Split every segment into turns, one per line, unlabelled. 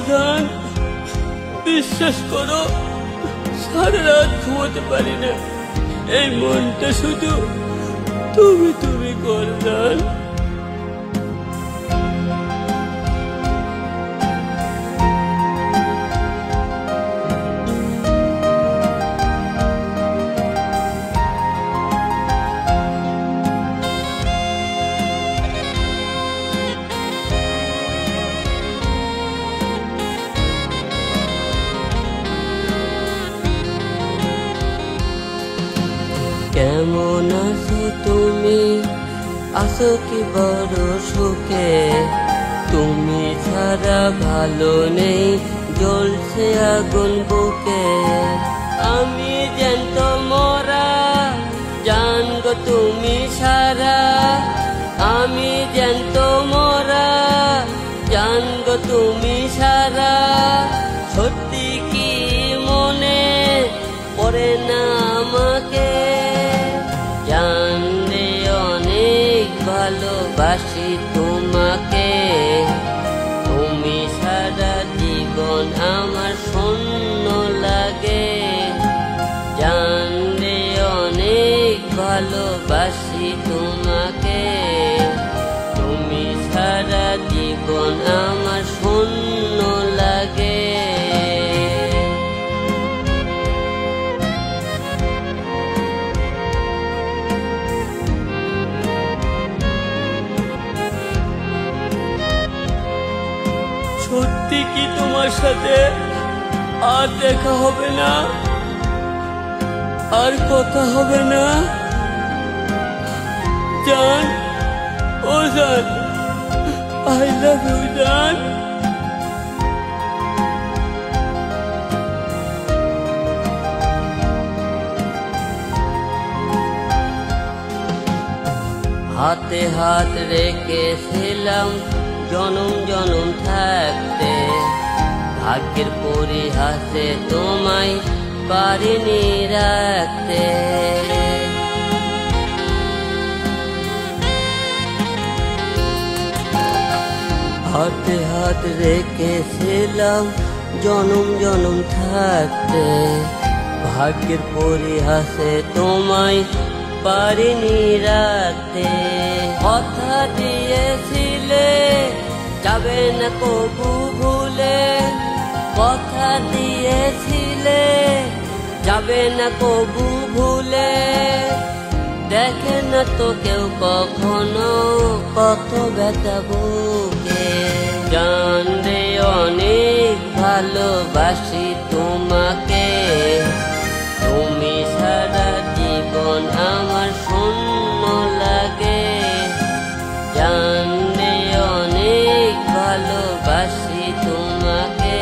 জান, বিশ্বাস করো সারা রাত ঘুমোতে পারি না, এই মনটা শুধু তুমি তুমি কর জান।
কেমন আছো তুমি, আছো কি বড় সুখে? তুমি ছাড়া ভালো নেই, জ্বলছে আগুন বুকে। আমি জ্যান্ত মরা, জান গো তুমি সারা। আমি জ্যান্ত মরা, জান গো তুমি সারা। সত্যি কি মনে পড়ে না আমাকে? জানলে অনেক ভালোবাসি তোমাকে। তুমি সারা জীবন আমার শূন্য লাগে। জানলে অনেক ভালোবাসি তোমাকে। তুমি সারা জীবন আমার শূন্য লাগে।
সত্যি কি তোমার সাথে আর দেখা হবে না, আর কথা হবে না জান? ও জান, আই লাভ ইউ জান।
হাতে হাত রেখেছিলাম জনম জনম থাকতে। ভাগ্যের পরিহাসে তোমায় পারিনি রাখতে। হাতে হাত রেখেছিলাম জনম জনম থাকতে। ভাগ্যের পরিহাসে তোমায় পারিনি রাখতে। কথা দিয়েছিলে যাবে না কবু ভুলে। কথা দিয়েছিলে যাবে না কবু ভুলে। দেখে না তো কেউ কখনো কত ব্যথা বুকে। জানলে অনেক ভালোবাসি তোমাকে। তুমি সারা জীবন আমার শূন্য লাগে। জানলে অনেক ভালোবাসি তোমাকে।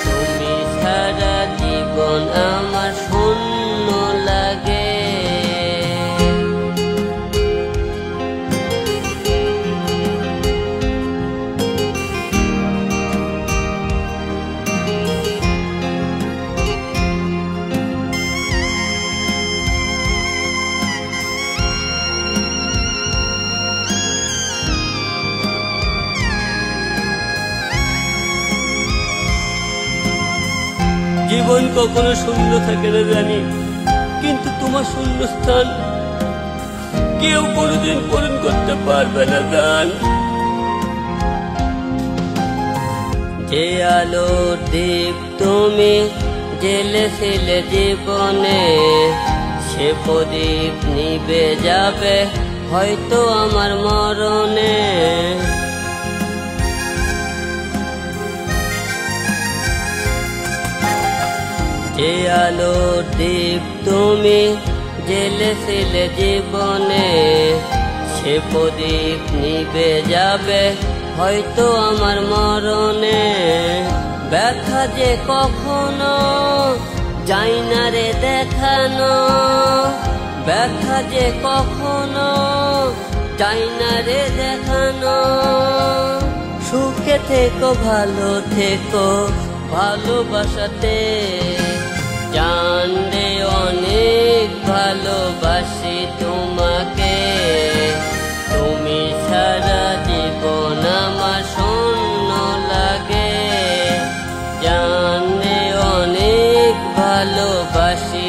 তুমি সারা জীবন আমার শূন্য লাগে।
জীবন কখনো শূন্য থাকে না জানি, কিন্তু তোমার শূন্য স্থান কেউ কোনোদিন পূরণ করতে পারবে না জান।
যে আলোর দীপ তুমি জ্বেলেছিলে জীবনে, সে প্রদীপ নিভে যাবে হয়তো আমার মরণে। যে আলোর দীপ তুমি জ্বেলেছিলে জীবনে, সে প্রদীপ নিভে যাবে হয়তো আমার মরণে। ব্যথা যে কখনো যাই না রে দেখানো। ব্যথা যে কখনো যাই না রে দেখানো। সুখে থেকো ভালো থেকো ভালোবাসাতে। জানলে অনেক ভালোবাসি তোমাকে। তুমি সারা জীবন আমার শূন্য লাগে। ভালোবাসি